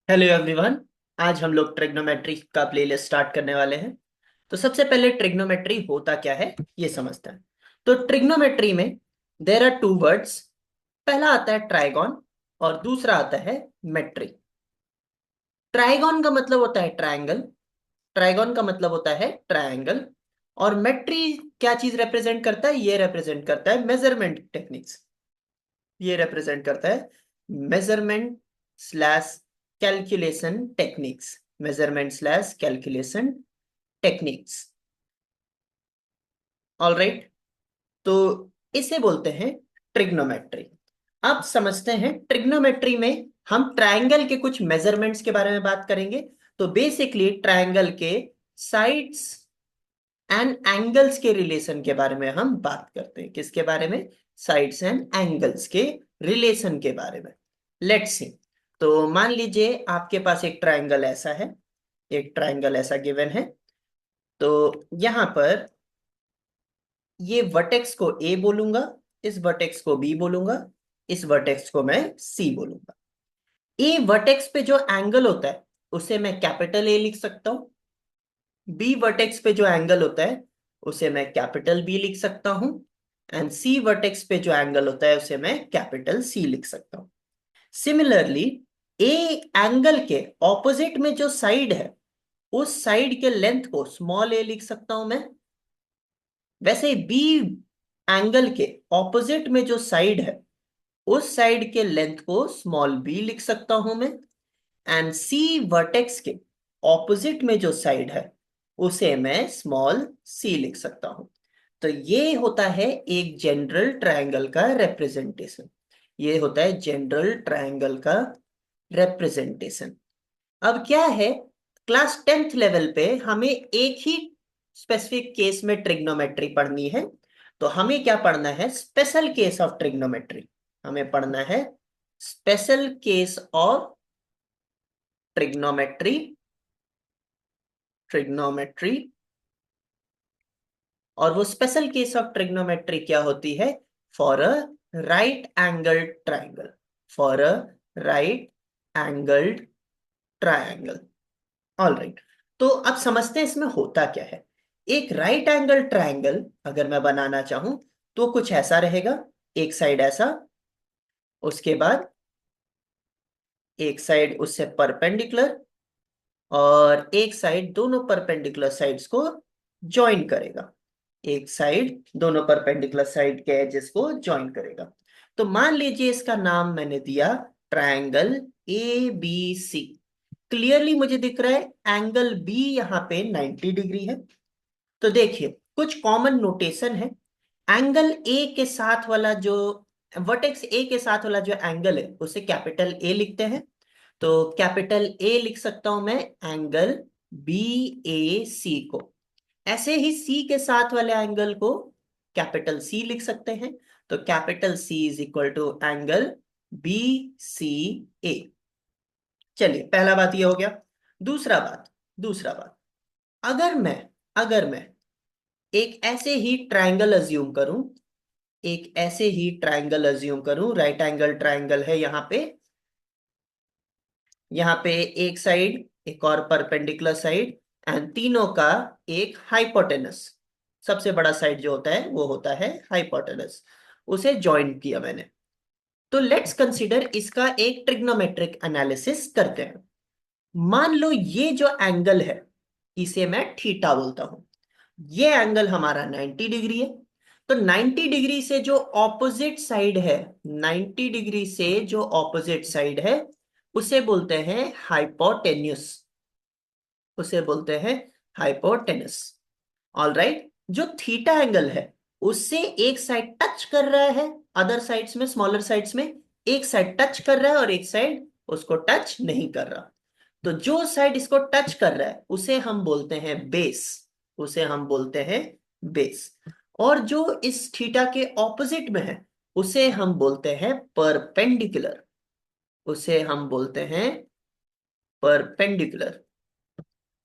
Hello everyone. आज हम लोग ट्रिग्नोमेट्री का प्लेलिस्ट स्टार्ट करने वाले हैं। तो सबसे पहले ट्रिग्नोमेट्री होता क्या है ये समझते हैं। तो ट्रिग्नोमेट्री में देयर आर टू वर्ड्स। पहला आता है ट्राइगॉन और दूसरा आता है मेट्री। ट्राइगॉन का मतलब होता है ट्रायंगल। ट्राइगॉन का मतलब होता है ट्रायंगल। और मेट्री क्या चीज रिप्रेजेंट करता है? ये रिप्रेजेंट करता है मेजरमेंट टेक्निक्स। ये रिप्रेजेंट करता है measurement slash calculation techniques. Measurement slash calculation techniques. All right. तो इसे बोलते हैं ट्रिग्नोमेट्री। अब समझते हैं ट्रिग्नोमेट्री में हम ट्रायंगल के कुछ मेजरमेंट्स के बारे में बात करेंगे। तो बेसिकली ट्रायंगल के साइड्स एंड एंगल्स के रिलेशन के बारे में हम बात करते हैं। किसके बारे में? साइड्स एंड एंगल्स के रिलेशन के बारे में। Let's see. तो मान लीजिए आपके पास एक ट्रायंगल ऐसा है। एक ट्रायंगल ऐसा गिवन है। तो यहां पर ये वर्टेक्स को ए बोलूंगा, इस वर्टेक्स को बी बोलूंगा, इस वर्टेक्स को मैं सी बोलूंगा। ए वर्टेक्स पे जो एंगल होता है उसे मैं कैपिटल ए लिख सकता हूं। बी वर्टेक्स पे जो एंगल होता है उसे मैं कैपिटल बी लिख सकता हूं। एंड सी वर्टेक्स पे जो एंगल होता है उसे मैं कैपिटल सी लिख सकता हूं। सिमिलरली ए एंगल के ऑपोजिट में जो साइड है उस साइड के लेंथ को स्मॉल ए लिख सकता हूं मैं। वैसे बी एंगल के ऑपोजिट में जो साइड है उस साइड के लेंथ को स्मॉल बी लिख सकता हूं मैं। एंड सी वर्टेक्स के ऑपोजिट में जो साइड है उसे मैं स्मॉल सी लिख सकता हूं। तो ये होता है एक जनरल ट्रायंगल का रिप्रेजेंटेशन। ये होता है जनरल ट्रायंगल का रिप्रेजेंटेशन। अब क्या है, क्लास 10th लेवल पे हमें एक ही स्पेसिफिक केस में ट्रिग्नोमेट्री पढ़नी है। तो हमें क्या पढ़ना है? Special case of trigonometry. हमें पढ़ना है special case of trigonometry. Trigonometry. और वो स्पेशल केस ऑफ ट्रिग्नोमेट्री क्या होती है? For a right angle triangle. For a right angled triangle. All right. तो अब समझते हैं इसमें होता क्या है। एक राइट एंगल ट्रायंगल अगर मैं बनाना चाहूं तो कुछ ऐसा रहेगा। एक साइड ऐसा, उसके बाद एक साइड उससे परपेंडिकुलर, और एक साइड दोनों परपेंडिकुलर साइड्स को ज्वाइन करेगा। एक साइड दोनों परपेंडिकुलर साइड के एजेस को ज्वाइन करेगा। तो मान लीजिए इसका नाम मैंने दिया triangle A B C. Clearly मुझे दिख रहा है एंगल बी यहाँ पे 90 डिग्री है। तो देखिए कुछ कॉमन नोटेशन है। एंगल ए के साथ वाला जो वर्टेक्स ए के साथ वाला जो एंगल है उसे कैपिटल ए लिखते हैं। तो कैपिटल ए लिख सकता हूं मैं एंगल बी ए सी को। ऐसे ही सी के साथ वाले एंगल को कैपिटल सी लिख सकते हैं। तो capital C is equal to angle B C A. चलिए पहला बात ये हो गया। दूसरा बात, अगर मैं एक ऐसे ही ट्रायंगल अज्यूम करूं, एक ऐसे ही ट्रायंगल अज्यूम करूं, राइट एंगल ट्रायंगल है यहाँ पे। यहाँ पे एक साइड, एक और परपेंडिकुलर साइड, एंड तीनों का एक हाइपोटेनस। सबसे बड़ा साइड जो होता है वो होता है हाइपोटेनस। उसे ज्वाइन किया मैंने। तो लेट्स कंसीडर इसका एक ट्रिग्नोमेट्रिक एनालिसिस करते हैं। मान लो ये जो एंगल है इसे मैं थीटा बोलता हूं। ये एंगल हमारा 90 डिग्री है। तो 90 डिग्री से जो ऑपोजिट साइड है, 90 डिग्री से जो ऑपोजिट साइड है उसे बोलते हैं हाइपोटेन्यूस। उसे बोलते हैं हाइपोटेनस। All right. जो थीटा एंगल है उससे एक साइड टच कर रहा है, अदर साइड्स में, स्मॉलर साइड्स में एक साइड टच कर रहा है और एक साइड उसको टच नहीं कर रहा। तो जो साइड इसको टच कर रहा है उसे हम बोलते हैं बेस। उसे हम बोलते हैं बेस। और जो इस थीटा के ऑपोजिट में है उसे हम बोलते हैं परपेंडिकुलर। उसे हम बोलते हैं परपेंडिकुलर।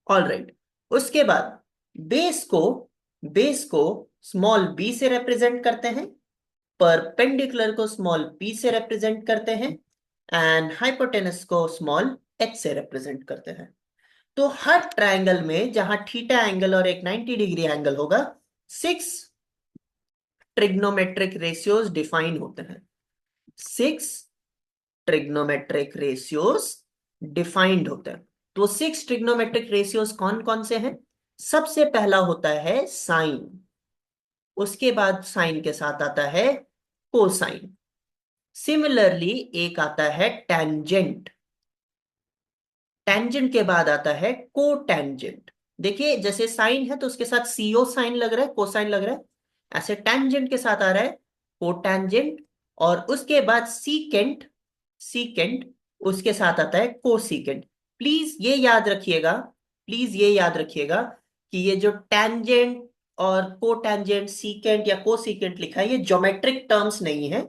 All right. उसके बाद बेस को बेस को स्मॉल बी से रिप्रेजेंट करते हैं, परपेंडिकुलर को स्मॉल पी से रिप्रेजेंट करते हैं, एंड हाइपोटेनस को स्मॉल एच से रिप्रेजेंट करते हैं। तो हर ट्रायंगल में जहां थीटा एंगल और एक 90 डिग्री एंगल होगा, 6 ट्रिग्नोमेट्रिक रेशियोज डिफाइन होते हैं। 6 ट्रिग्नोमेट्रिक रेशियोज डिफाइंड होते हैं। तो 6 ट्रिग्नोमेट्रिक रेशियोज कौन कौन से हैं? सबसे पहला होता है साइन, उसके बाद साइन के साथ आता है कोसाइन। सिमिलरली एक आता है टेंजेंट, टेंजेंट के बाद आता है को टेंजेंट। देखिए जैसे साइन है तो उसके साथ सीओ साइन लग रहा है, कोसाइन लग रहा है, ऐसे टेंजेंट के साथ आ रहा है को टेंजेंट, और उसके बाद सीकेंट, सीकेंट उसके साथ आता है कोसीकेंट। प्लीज ये याद रखिएगा, प्लीज ये याद रखिएगा कि ये जो टेंजेंट और को टेंजेंट, सीकेंट या कोसीकेंट लिखा है, ये ज्योमेट्रिक टर्म्स नहीं है।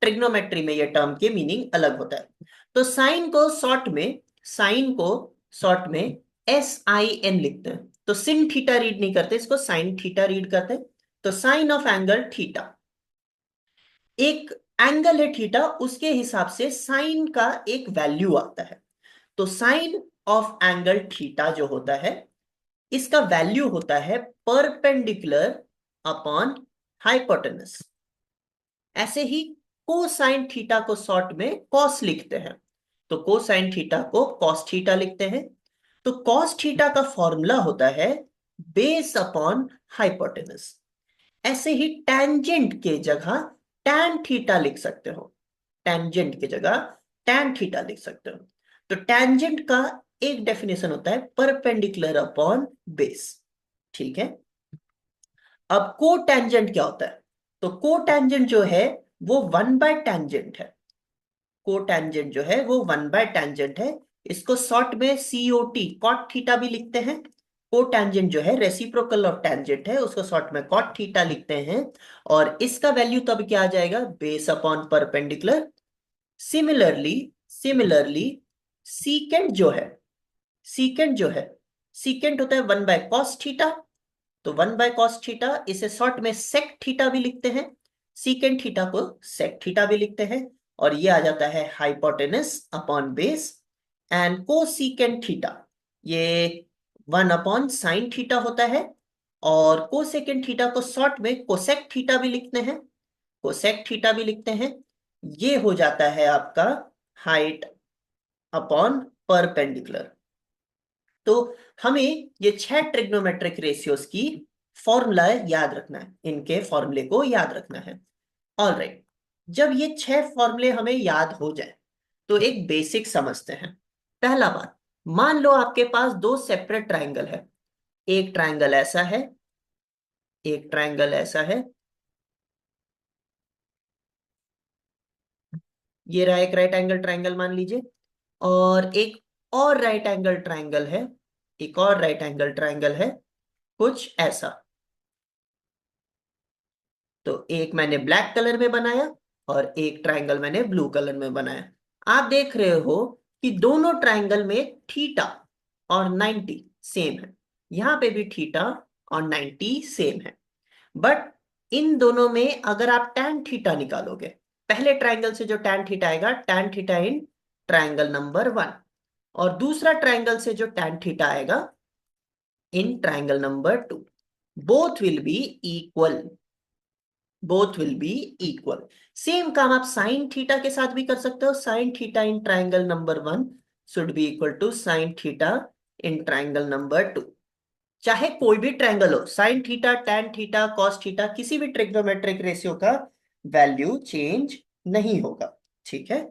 ट्रिग्नोमेट्री में ये टर्म के मीनिंग अलग होता है। तो साइन को शॉर्ट में, साइन को शॉर्ट में SIN लिखते हैं। तो सिन थीटा रीड नहीं करते, इसको साइन थीटा रीड करते हैं। तो साइन ऑफ एंगल थीटा, एक एंगल है थीटा, उसके हिसाब से साइन का एक वैल्यू आता है। तो साइन ऑफ एंगल थीटा जो होता है, इसका वैल्यू होता है परपेंडिकुलर अपॉन हाइपोटेनस। ऐसे ही कोसाइन थीटा को शॉर्ट में कॉस लिखते हैं। तो कोसाइन थीटा को कॉस थीटा लिखते हैं। तो कॉस थीटा का फॉर्मूला होता है बेस अपॉन हाइपोटेनस। ऐसे ही टेंजेंट के जगह टैन थीटा लिख सकते हो, टेंजेंट की जगह टैन थीटा लिख सकते हो। तो टेंजेंट का एक डेफिनेशन होता है परपेंडिकुलर अपॉन बेस, ठीक है। अब को टेंजेंट क्या होता है? तो को टेंजेंट जो है वो 1/टेंजेंट है। को टेंजेंट जो है वो 1/टेंजेंट है। इसको शॉर्ट में COT, कॉट थीटा भी लिखते हैं। को टेंजेंट जो है रेसिप्रोकल ऑफ टेंजेंट है, उसको शॉर्ट में कॉट थीटा लिखते हैं। और इसका वैल्यू तब क्या आ जाएगा? Base upon perpendicular. Similarly, similarly secant जो है, सीकेंट जो है, सीकेंट होता है 1/कॉस थीटा। तो 1/कॉस थीटा, इसे शॉर्ट में सेक थीटा भी लिखते हैं, सीकेंट थीटा को सेक थीटा भी लिखते हैं। और ये आ जाता है हाइपोटेनस अपॉन बेस। एंड को सीकेंट थीटा, ये 1/साइन थीटा होता है। और को सेकेंट थीटा को शॉर्ट में कोसेक थीटा भी लिखते हैं, कोसेक थीटा भी लिखते हैं। ये हो जाता है आपका हाइट अपॉन परपेंडिकुलर। तो हमें ये 6 ट्रिग्नोमेट्रिक रेशियोज की फॉर्मूला याद रखना है, इनके फॉर्मूले को याद रखना है। ऑल राइट, जब ये 6 फॉर्मूले हमें याद हो जाए तो एक बेसिक समझते हैं। पहला बात, मान लो आपके पास दो सेपरेट ट्राइंगल है। एक ट्राइंगल ऐसा है, एक ट्राइंगल ऐसा है, ये रहा एक राइट एंगल ट्राइंगल मान लीजिए। और एक और राइट एंगल ट्राइंगल है, एक और राइट एंगल ट्राइंगल है कुछ ऐसा। तो एक मैंने ब्लैक कलर में बनाया और एक ट्राइंगल मैंने ब्लू कलर में बनाया। आप देख रहे हो कि दोनों ट्राइंगल में थीटा और 90 सेम है, यहां पे भी थीटा और 90 सेम है। बट इन दोनों में अगर आप tan थीटा निकालोगे, पहले ट्राइंगल से जो tan थीटा आएगा, tan theta in triangle number 1, और दूसरा ट्राइंगल से जो tan थीटा आएगा इन triangle number 2, both will be equal, both will be equal. Same काम आप साइन थीटा के साथ भी कर सकते हो। Sine theta in triangle number 1 should be equal to sine theta in triangle number 2। चाहे कोई भी ट्राइंगल हो, sine theta, tan theta, cos theta, किसी भी ट्रिग्नोमेट्रिक रेशियो का वैल्यू चेंज नहीं होगा, ठीक है।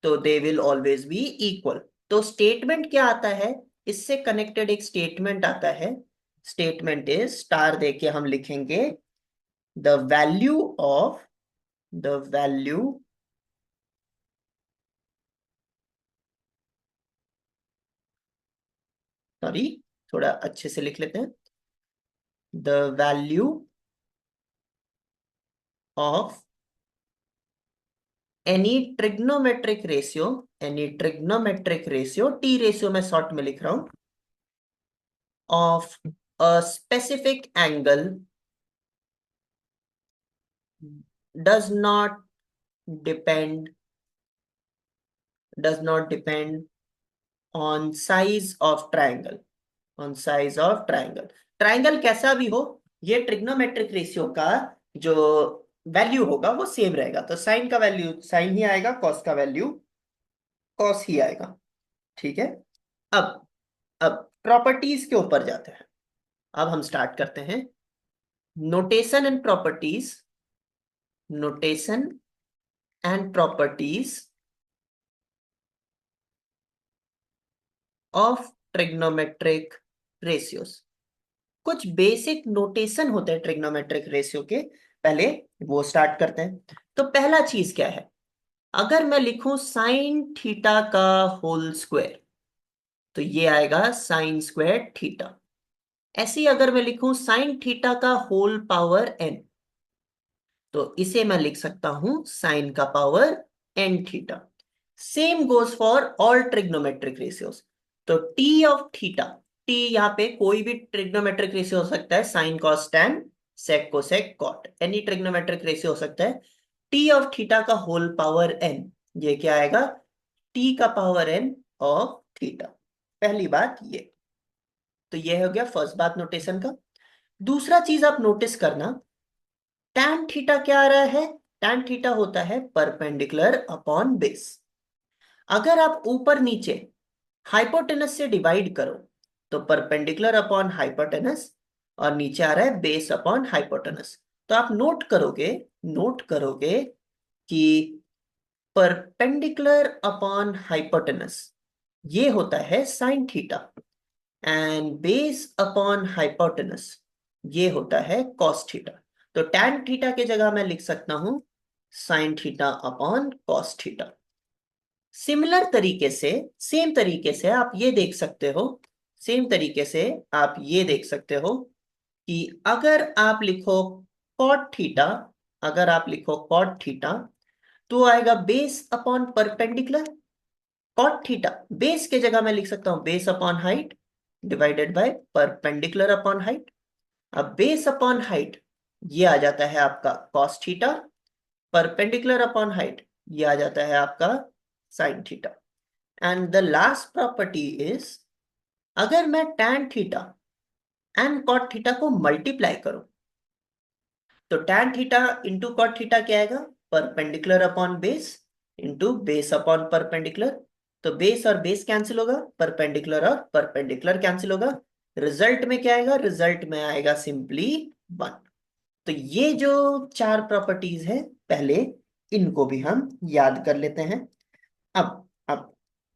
तो they will always be equal. तो स्टेटमेंट क्या आता है? इससे कनेक्टेड एक स्टेटमेंट आता है। स्टेटमेंट इज, स्टार देके हम लिखेंगे, the value of, the value sorry, थोड़ा अच्छे से लिख लेते हैं, the value of any trigonometric ratio, any trigonometric ratio, t ratio में शॉर्ट में लिख रहा हूं, of a specific angle does not depend, does not depend on size of triangle, on size of triangle. Triangle कैसा भी हो, ये trigonometric ratio का जो वैल्यू होगा वो सेम रहेगा। तो साइन का वैल्यू साइन ही आएगा, कॉस का वैल्यू कॉस ही आएगा। ठीक है। अब अब प्रॉपर्टीज के ऊपर जाते हैं। अब हम स्टार्ट करते हैं notation and properties, notation and properties of trigonometric ratios. कुछ बेसिक नोटेशन होते हैं ट्रिग्नोमेट्रिक रेशियो के, पहले वो स्टार्ट करते हैं। तो पहला चीज क्या है, अगर मैं लिखूं साइन थीटा का होल स्क्वायर तो ये आएगा साइन स्क्वायर थीटा। ऐसे ही अगर मैं लिखूं साइन थीटा का होल पावर एन तो इसे मैं लिख सकता हूं साइन का power N theta. Same goes for all trigonometric ratios. तो टी ऑफ थीटा, टी यहाँ पे कोई भी ट्रिग्नोमेट्रिक रेशियो हो सकता है, sine cos tan sec cosec cot, any trigonometric ratio हो सकता है। टी ऑफ थीटा का होल पावर एन, ये क्या आएगा, टी का पावर एन ऑफ थीटा। पहली बात ये, तो ये हो गया फर्स्ट बात नोटेशन का। दूसरा चीज आप नोटिस करना, टैन थीटा क्या आ रहा है, टैन थीटा होता है परपेंडिकुलर अपॉन बेस। अगर आप ऊपर नीचे हाइपोटेनस से डिवाइड करो तो परपेंडिकुलर अपॉन हाइपोटेनस, और नीचे आ रहा है बेस अपॉन हाइपोटेनस। तो आप नोट करोगे, नोट करोगे कि परपेंडिकुलर अपॉन हाइपोटेनस ये होता है sine theta, and base upon hypotenuse ये होता है कॉस थीटा। तो टैन थीटा के जगह मैं लिख सकता हूं sine theta upon cos theta. Similar तरीके से, सेम तरीके से आप ये देख सकते हो, सेम तरीके से आप ये देख सकते हो कि अगर आप लिखो कॉट थीटा, अगर आप लिखो कॉट थीटा तो आएगा base upon perpendicular. Cot theta base के जगह मैं लिख सकता हूं base upon height divided by perpendicular upon height. अब बेस अपॉन हाइट ये आ जाता है आपका cos theta, perpendicular upon height ये आ जाता है आपका sine theta. And the last property is, अगर मैं tan theta and cot theta को मल्टीप्लाई करूं तो tan theta into cot theta क्या आएगा, perpendicular upon base into base upon perpendicular. तो बेस और बेस कैंसिल होगा, परपेंडिकुलर और परपेंडिकुलर कैंसिल होगा। रिजल्ट में क्या आएगा, रिजल्ट में आएगा सिंपली 1। तो ये जो चार प्रॉपर्टीज है पहले इनको भी हम याद कर लेते हैं। अब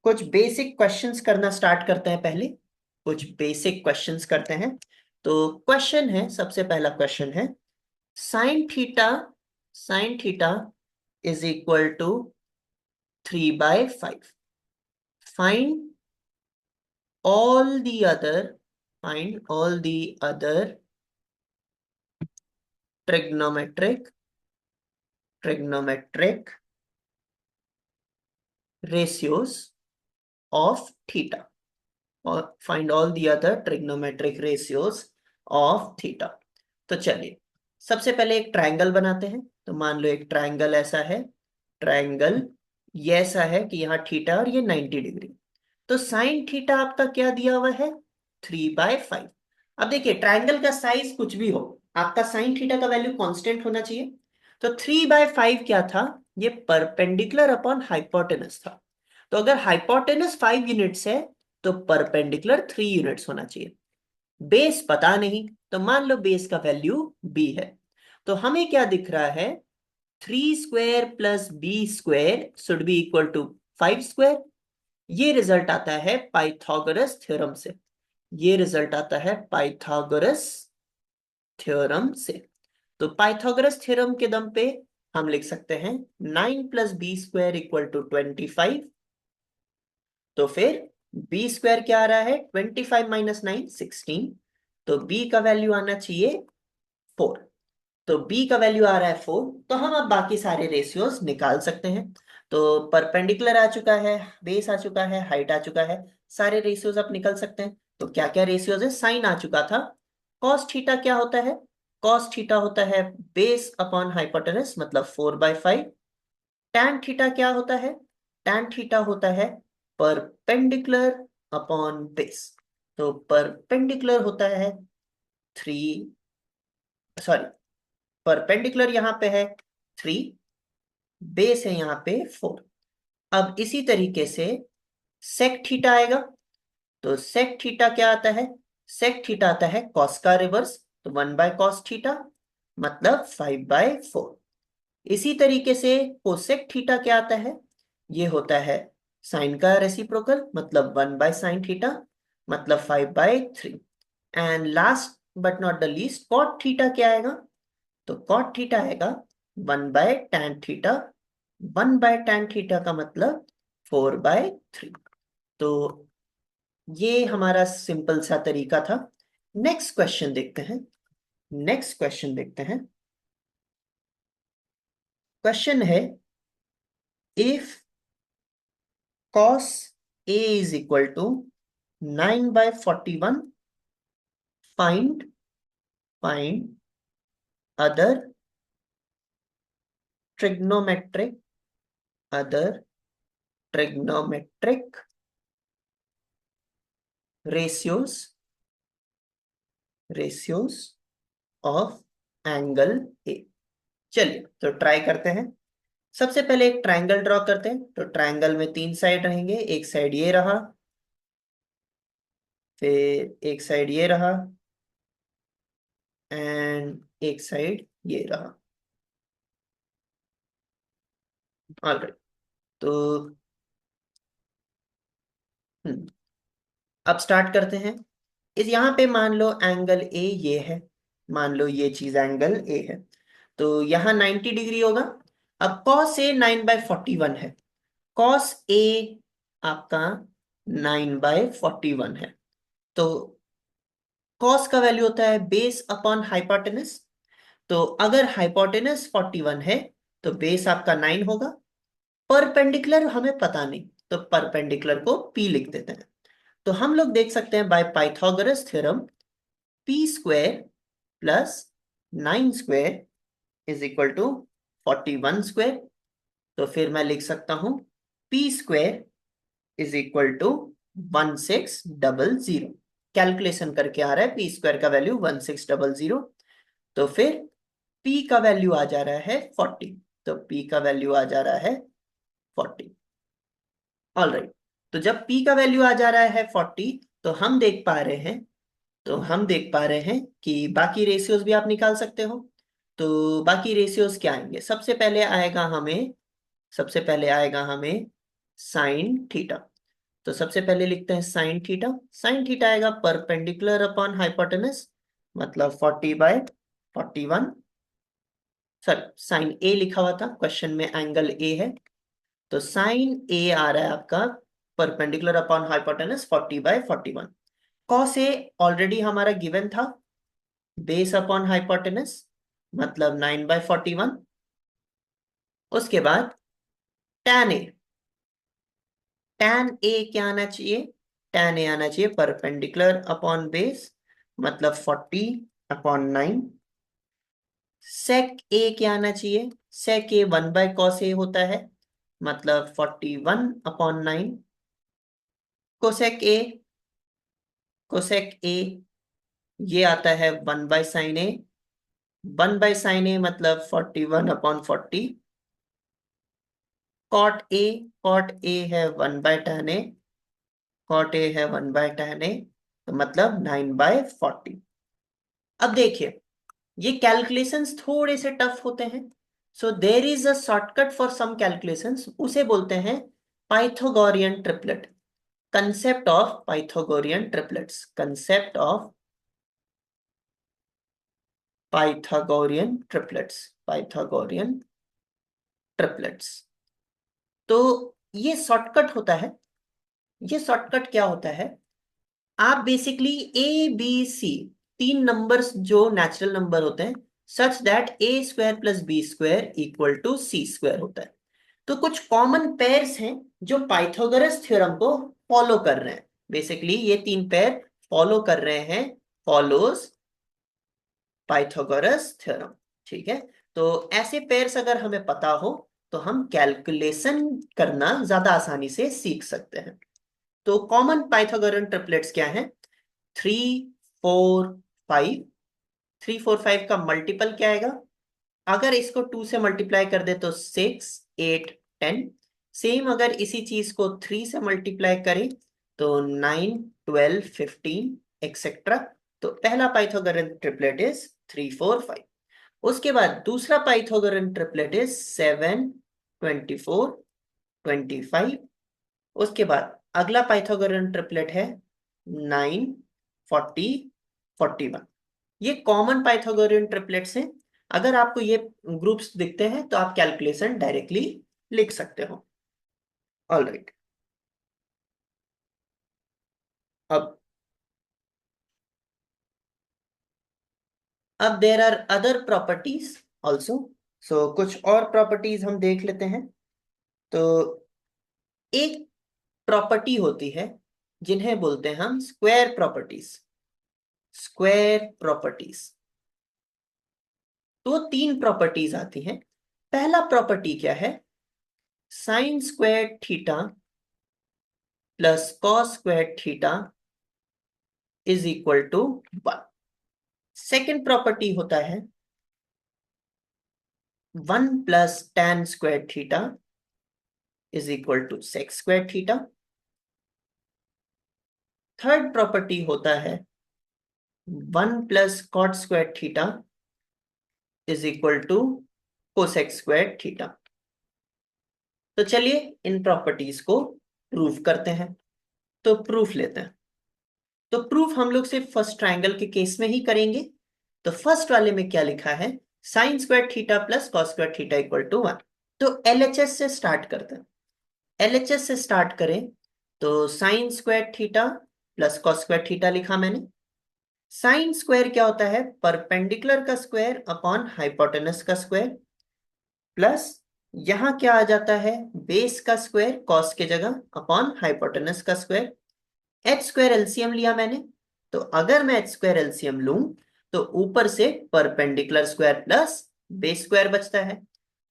कुछ बेसिक क्वेश्चंस करना स्टार्ट करते हैं, पहले कुछ बेसिक क्वेश्चंस करते हैं। तो क्वेश्चन है, सबसे पहला क्वेश्चन है sine theta is equal to 3/5। Find all the other, find all the other trigonometric ratios of theta, और find all the other trigonometric ratios of theta. तो चलिए सबसे पहले एक ट्रायंगल बनाते हैं। तो मान लो एक ट्रायंगल ऐसा है, ट्रायंगल ये ऐसा है कि यहाँ थीटा और ये 90 डिग्री। तो साइन थीटा आपका क्या दिया हुआ है, 3/5। अब देखिए ट्रायंगल का साइज कुछ भी हो, आपका साइन थीटा का वैल्यू कांस्टेंट होना चाहिए। तो 3/5 क्या था, ये परपेंडिकुलर अपॉन हाइपोटेनस था। तो अगर हाइपोटेनस 5 यूनिट्स है तो परपेंडिकुलर 3 यूनिट्स होना चाहिए। बेस पता नहीं, तो मान लो बेस का वैल्यू बी है। तो हमें क्या दिख रहा है, 3 square plus B square should be equal to 5 square. ये रिजल्ट आता है पाइथागोरस थ्योरम से, ये रिजल्ट आता है पाइथागोरस थ्योरम से। तो पाइथागोरस थ्योरम के दम पे हम लिख सकते हैं 9 + b² इक्वल टू 25। तो फिर बी स्क्वायर क्या आ रहा है, 25 - 9 16। तो बी का वैल्यू आना चाहिए 4। तो बी का वैल्यू आ रहा है 4। तो हम अब बाकी सारे रेशियोज निकाल सकते हैं। तो परपेंडिकुलर आ चुका है, बेस आ चुका है, हाइट आ चुका है, सारे रेशियोज आप निकल सकते हैं। तो क्या क्या रेशियोज है, साइन आ चुका था। कॉस थीटा क्या होता है, कॉस थीटा होता है बेस अपॉन हाइपोटेनस मतलब 4/5। टैन थीटा क्या होता है, टैन थीटा होता है परपेंडिकुलर अपॉन बेस। तो परपेंडिकुलर होता है 3, सॉरी, परपेंडिकुलर यहाँ पे है 3, बेस है यहाँ पे 4। अब इसी तरीके से सेक थीटा आएगा। तो सेक थीटा क्या आता है? सेक थीटा आता है कॉस का रिवर्स, तो 1/cos थीटा मतलब 5/4। इसी तरीके से कोसेक थीटा क्या आता है? ये होता है साइन का रेसिप्रोकल, मतलब 1/sin थीटा मतलब 5/3। And last but not the least cot theta क्या आएगा? तो कॉट थीटा आएगा 1/tan थीटा। 1/tan थीटा का मतलब 4/3। तो ये हमारा सिंपल सा तरीका था। नेक्स्ट क्वेश्चन देखते हैं। नेक्स्ट क्वेश्चन देखते हैं। क्वेश्चन है, if cos A is equal to 9/41, find other trigonometric other trigonometric ratios of angle A। चलिए तो ट्राई करते हैं। सबसे पहले एक ट्रायंगल ड्रॉ करते हैं। तो ट्रायंगल में 3 साइड रहेंगे। एक साइड ये रहा, फिर एक साइड ये रहा, एंड एक साइड ये रहा। ऑलराइट। तो अब स्टार्ट करते हैं। इस यहाँ पे मान लो एंगल ए ये है, मान लो ये चीज एंगल ए है, तो यहाँ 90 डिग्री होगा। अब कॉस ए 9/41 है। कॉस ए आपका 9/41 है। तो कॉस का वैल्यू होता है बेस अपॉन हाइपोटेनस। तो अगर हाइपोटेनस 41 है तो बेस आपका 9 होगा। परपेंडिकुलर हमें पता नहीं, तो परपेंडिकुलर को पी लिख देते हैं। तो हम लोग देख सकते हैं by Pythagoras theorem, P square plus 9 square is equal to 41 square. तो फिर मैं लिख सकता हूं P square is equal to 1600। Calculation करके आ रहा है पी स्क्वायर का वैल्यू 1600। तो फिर पी का वैल्यू आ जा रहा है 40। तो पी का वैल्यू आ जा रहा है 40। All right. तो जब पी का वैल्यू आ जा रहा है 40, तो हम देख पा रहे हैं, कि बाकी रेशियोज भी आप निकाल सकते हो। तो बाकी रेशियोज क्या आएंगे? सबसे पहले आएगा हमें साइन थीटा। तो सबसे पहले लिखते हैं साइन थीटा। साइन थीटा आएगा परपेंडिकुलर अपॉन हाइपोटेनस, मतलब 40/41। सर, साइन ए लिखा हुआ था क्वेश्चन में, एंगल ए है, तो साइन ए आ रहा है आपका perpendicular upon hypotenuse 40/41। Cos A already हमारा गिवन था, बेस अपॉन हाइपोटेनस मतलब 9/41। उसके बाद tan ए, tan ए क्या आना चाहिए? tan ए आना चाहिए परपेंडिकुलर अपॉन बेस मतलब 40/9। सेक ए क्या आना चाहिए? सेक ए 1/cos ए होता है, मतलब 41/9। कोसेक ए, कोसेक ए ये आता है 1/sin ए। 1/sin ए मतलब 41/40। कॉट ए, कॉट ए है 1/tan ए। कॉट ए है 1/tan ए, तो मतलब 9/40। अब देखिए, ये कैलकुलेशंस थोड़े से टफ होते हैं। सो there is a shortcut for some calculations, उसे बोलते हैं Pythagorean triplet. Concept of Pythagorean triplets, concept of Pythagorean triplets, Pythagorean triplets. तो ये शॉर्टकट होता है। ये शॉर्टकट क्या होता है? आप basically A B C, 3 numbers जो नेचुरल नंबर होते हैं, such that A square plus B square equal to C square होता है। तो कुछ कॉमन पेयर्स हैं जो पाइथागोरस थ्योरम को फॉलो कर रहे हैं। बेसिकली ये 3 पेयर फॉलो कर रहे हैं, फॉलोज पाइथागोरस थ्योरम। ठीक है। तो ऐसे पेयर्स अगर हमें पता हो तो हम कैलकुलेशन करना ज्यादा आसानी से सीख सकते हैं। तो कॉमन पाइथागोरन ट्रिपलेट्स क्या है? 3 4 5। 3 4 5 का मल्टीपल क्या आएगा? अगर इसको 2 से मल्टीप्लाई कर दे तो 6 8 10। सेम अगर इसी चीज को 3 से मल्टीप्लाई करें तो 9 12 15 एक्सेट्रा। तो पहला पाइथागोरन ट्रिपलेट इज 3 4 5। उसके बाद दूसरा पाइथागोरन ट्रिपलेट इज 7 24 25। उसके बाद अगला पाइथागोरन ट्रिपलेट है 9 40 41। ये कॉमन पाइथागोरन ट्रिपलेट्स हैं। अगर आपको ये ग्रुप्स दिखते हैं तो आप कैलकुलेशन डायरेक्टली लिख सकते हो। All right. अब there are other properties also. So कुछ और प्रॉपर्टीज हम देख लेते हैं। तो एक प्रॉपर्टी होती है जिन्हें बोलते हैं हम स्क्वायर प्रॉपर्टीज। स्क्वायर प्रॉपर्टीज तो 3 प्रॉपर्टीज आती हैं। पहला प्रॉपर्टी क्या है? Sine square theta plus cos square theta is equal to 1। Second property होता है 1 + tan² theta is equal to sec² theta. Third property होता है 1 + cot² theta is equal to cosec² theta. तो चलिए इन प्रॉपर्टीज को प्रूव करते हैं। तो प्रूफ लेते हैं। तो प्रूफ हम लोग सिर्फ फर्स्ट ट्रायंगल के केस में ही करेंगे। तो फर्स्ट वाले में क्या लिखा है? sin² theta plus cos² theta equal to 1। तो LHS से स्टार्ट करते हैं। LHS से स्टार्ट करें तो sin² theta plus cos² theta लिखा मैंने। साइन स्क्वायर क्या होता है? परपेंडिकुलर का स्क्वायर अपॉन हाइपोटेनस का स्क्वायर, प्लस यहां क्या आ जाता है? बेस का स्क्वायर कॉस के जगह अपॉन हाइपोटेनस का स्क्वायर। h² एलसीएम लिया मैंने। तो अगर मैं h² एलसीएम लूं तो ऊपर से perpendicular square plus base square बचता है।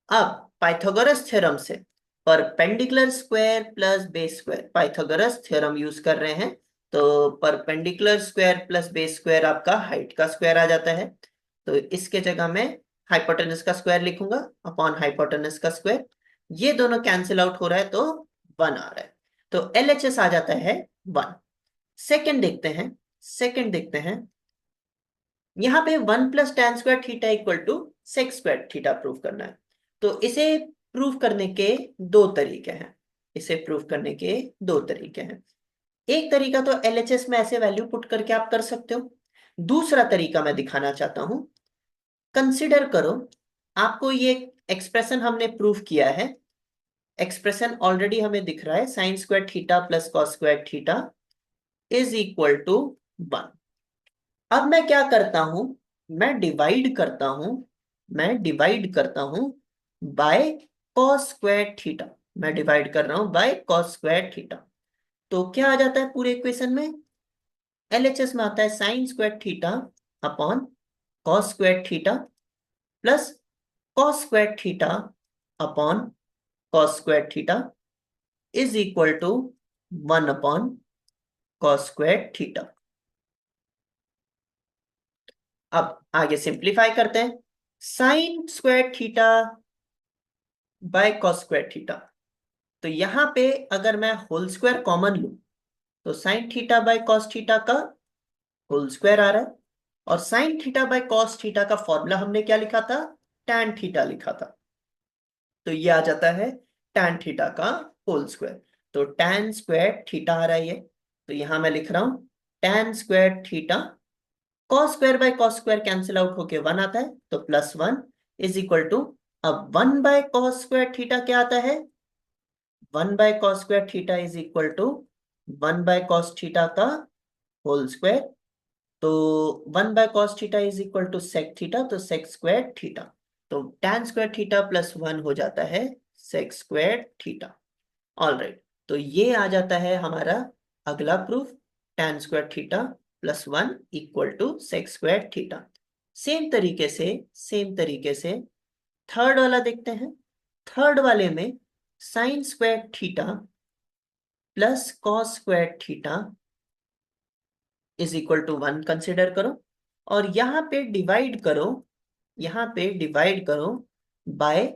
अब पाइथागोरस थ्योरम से perpendicular square plus base square Pythagoras theorem use कर रहे हैं। तो perpendicular square plus base square आपका हाइट का स्क्वायर आ जाता है। तो इसके जगह मैं हाइपोटेनस का स्क्वायर लिखूंगा अपॉन हाइपोटेनस का स्क्वायर। ये दोनों कैंसिल आउट हो रहा है तो 1 आ रहा है। तो LHS आ जाता है 1। सेकंड देखते हैं। सेकंड देखते हैं। यहाँ पे 1 + tan² theta equal to sec² theta prove करना है। तो इसे प्रूव करने के दो तरीके हैं। इसे प्रूव करने के दो तरीके हैं। एक तरीका तो LHS में ऐसे वैल्यू पुट करके आप कर सकते हो। दूसरा तरीका मैं दिखाना चाहता हूं। कंसिडर करो आपको ये एक्सप्रेशन हमने प्रूव किया है। एक्सप्रेशन ऑलरेडी हमें दिख रहा है sin² theta plus cos² theta is equal to 1। अब मैं क्या करता हूं? मैं डिवाइड करता हूं। मैं डिवाइड करता हूं बाय cos² थीटा। मैं डिवाइड कर रहा हूं बाय cos² थीटा। तो क्या आ जाता है पूरे इक्वेशन में? LHS में आता है sin² theta upon cos² theta plus cos² theta upon cos² theta is equal to 1 upon cos² theta. अब आगे सिंप्लीफाई करते हैं। sin² theta by cos² theta. तो यहां पे अगर मैं होल स्क्वायर कॉमन लूं तो sin theta by cos theta का होल स्क्वायर आ रहा है। और sin theta by cos theta का फॉर्मूला हमने क्या लिखा था? tan थीटा लिखा था। तो ये आ जाता है tan थीटा का होल स्क्वायर। तो tan² थीटा आ रहा है ये। तो यहां मैं लिख रहा हूं tan² theta. cos² bye cos² cancel out होके 1 आता है तो +1 इज इक्वल टू। अब 1/cos² थीटा क्या आता है? 1/cos² theta is equal to 1/cos theta का होल स्क्वायर। तो 1/cos theta is equal to sec theta. तो sec² थीटा। तो tan² थीटा +1 हो जाता है sec² थीटा। All right. तो ये आ जाता है हमारा अगला proof. tan² theta +1 equal to sec² theta. सेम तरीके से थर्ड वाला देखते हैं। थर्ड वाले में sin² theta plus cos square theta is equal to 1 consider करो, और यहाँ पे डिवाइड करो, यहाँ पे डिवाइड करो bye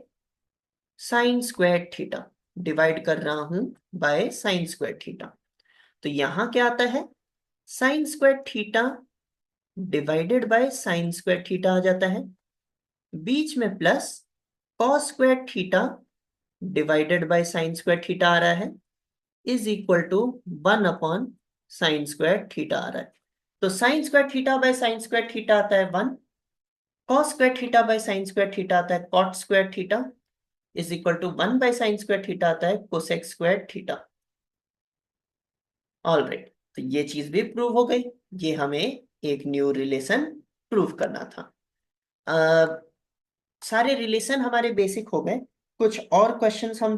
sine square theta, divide कर रहा हूं बाय साइन स्क्वायर थीटा। तो यहां क्या आता है, sine square theta divided by sine square theta आ जाता है, बीच में plus cos square theta divided by sine square theta आ रहा है, is equal to 1 upon sine square theta आ रहा है। तो sine square theta by sine square theta आता है 1, cos square theta by sine square theta आता है cot square theta, is equal to 1 by sine square theta आता है cosec square theta. All right, तो ये चीज भी प्रूव हो गई। ये हमें एक न्यू रिलेशन प्रूव करना था। सारे रिलेशन हमारे बेसिक हो गए। कुछ और क्वेश्चंस हम